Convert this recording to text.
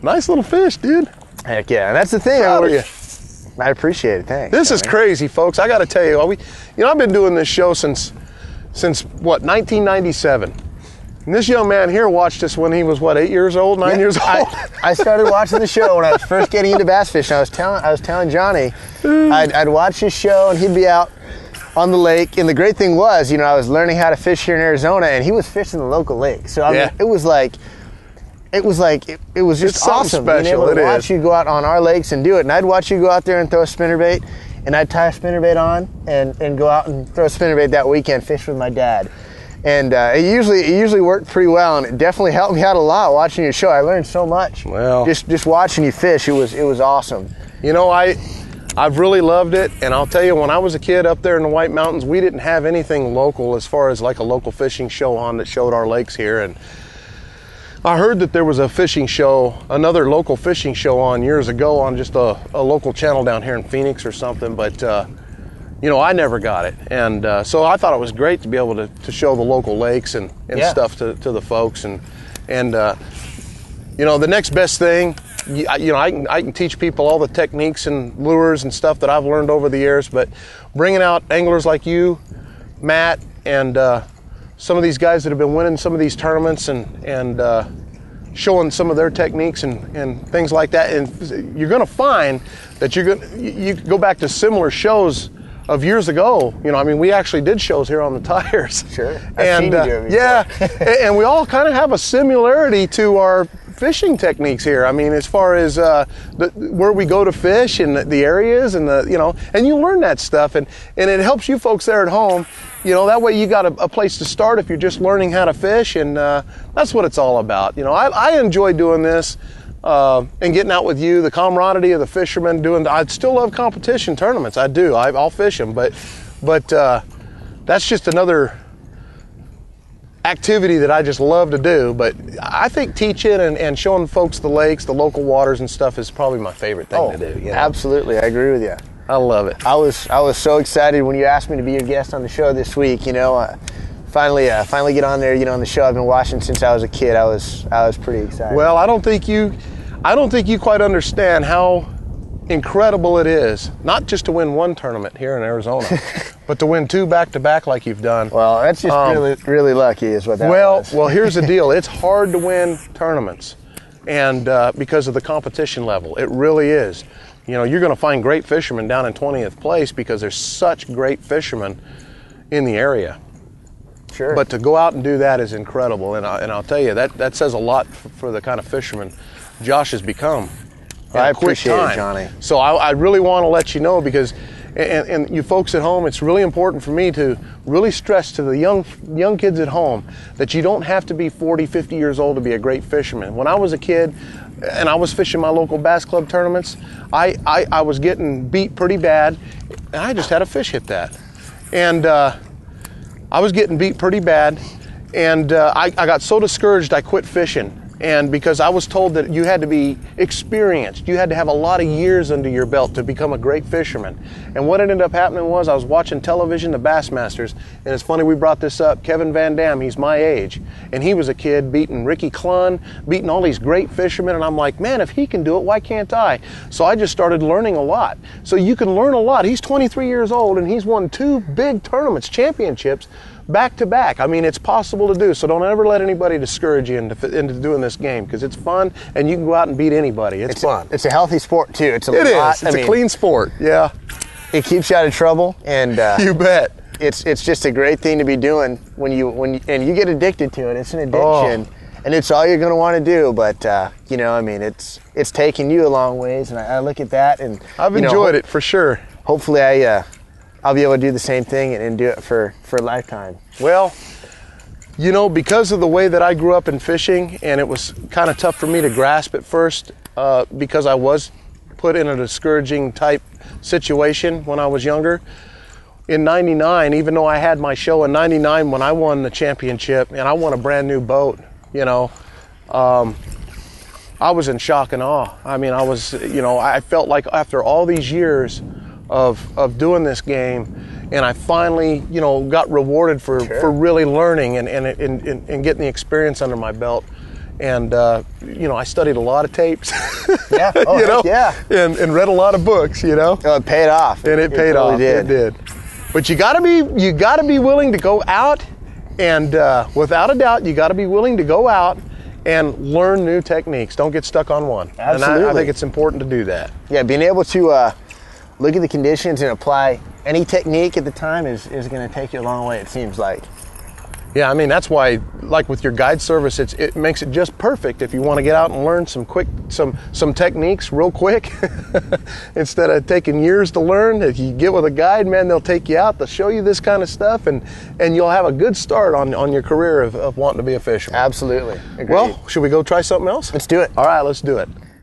Nice little fish, dude. Heck yeah, and that's the thing. Proud of you. I appreciate it. Thanks. This is crazy, folks. I got to tell you, I've been doing this show since what, 1997. And this young man here watched us when he was, what, 8 years old, 9 years old? I started watching the show when I was first getting into bass fishing. I was telling Johnny, I'd watch his show and he'd be out on the lake. And the great thing was, I was learning how to fish here in Arizona, and he was fishing the local lake. So I mean, it was just awesome. Special. Being able to watch you go out on our lakes and do it. And I'd watch you go out there and throw a spinnerbait, and I'd tie a spinnerbait on and go out and throw a spinnerbait that weekend, fish with my dad. And it usually worked pretty well, and it definitely helped me out a lot watching your show. I learned so much. Well, just watching you fish, it was awesome. I've really loved it, and I'll tell you, when I was a kid up there in the White Mountains, we didn't have anything local as far as like a local fishing show on that showed our lakes here. And I heard that there was a fishing show, another local fishing show on years ago on just a local channel down here in Phoenix or something, but I never got it. And so I thought it was great to be able to show the local lakes and stuff to the folks. And the next best thing, I can teach people all the techniques and lures and stuff that I've learned over the years, but bringing out anglers like you, Matt, and some of these guys that have been winning some of these tournaments and showing some of their techniques and things like that, and you're going to find that you go back to similar shows of years ago. We actually did shows here on the tires. Sure. I've seen you do it before. Yeah, and we all kind of have a similarity to our fishing techniques here. As far as where we go to fish and the areas and and you learn that stuff, and it helps you folks there at home. That way you got a place to start if you're just learning how to fish, and that's what it's all about. I enjoy doing this and getting out with you, the camaraderie of the fishermen. I still love competition tournaments. I do. I'll fish them, but that's just another activity that I just love to do. But I think teaching and showing folks the lakes, the local waters and stuff is probably my favorite thing to do. Absolutely, I agree with you. I love it. I was so excited when you asked me to be your guest on the show this week. Finally get on there. On the show I've been watching since I was a kid. I was pretty excited. Well, I don't think you quite understand how incredible it is, not just to win one tournament here in Arizona, but to win two back-to-back like you've done. Well, that's just really lucky is what that was. Well, here's the deal. It's hard to win tournaments, and because of the competition level. It really is. You're going to find great fishermen down in 20th place because there's such great fishermen in the area. Sure. But to go out and do that is incredible, and I'll tell you, that says a lot for the kind of fisherman Josh has become. I appreciate it, Johnny. So I really want to let you know, because, and you folks at home, it's really important for me to really stress to the young kids at home that you don't have to be 40, 50 years old to be a great fisherman. When I was a kid and I was fishing my local bass club tournaments, I was getting beat pretty bad, and I just had a fish hit that. And I was getting beat pretty bad, and I got so discouraged I quit fishing. And because I was told that you had to be experienced, you had to have a lot of years under your belt to become a great fisherman. And what ended up happening was I was watching television, the Bassmasters, and it's funny we brought this up. Kevin Van Dam, he's my age, and he was a kid beating Ricky Clunn, beating all these great fishermen, and I'm like, man, if he can do it, why can't I? So I just started learning a lot. So you can learn a lot. He's 23 years old, and he's won 2 big tournaments, championships, back to back. It's possible to do, so don't ever let anybody discourage you into doing this game, because it's fun and you can go out and beat anybody. It's fun. It's a healthy sport too. It's a clean sport. Yeah. It keeps you out of trouble, and you bet. It's just a great thing to be doing when you get addicted to it. It's an addiction. And it's all you're going to want to do, but it's taken you a long ways, and I look at that, and I've enjoyed it for sure. Hopefully I'll be able to do the same thing and do it for a lifetime. Well, because of the way that I grew up in fishing, and it was kind of tough for me to grasp at first, because I was put in a discouraging type situation when I was younger. In 99, even though I had my show in 99 when I won the championship and I won a brand new boat, I was in shock and awe. I felt like after all these years of doing this game, and I finally, got rewarded for really learning and getting the experience under my belt. And I studied a lot of tapes. Yeah. Oh, yeah. And read a lot of books. Oh, it paid off. And it paid totally off. Did. It did. But you gotta be willing to go out, and without a doubt, you gotta be willing to go out and learn new techniques. Don't get stuck on one. Absolutely. And I think it's important to do that. Yeah, being able to look at the conditions and apply any technique at the time is going to take you a long way, it seems like. Yeah, I mean, that's why, like with your guide service, it makes it just perfect if you want to get out and learn some techniques real quick. Instead of taking years to learn, if you get with a guide, man, they'll take you out, they'll show you this kind of stuff, and you'll have a good start on your career of wanting to be a fisherman. Absolutely. Agreed. Well, should we go try something else? Let's do it. All right, let's do it.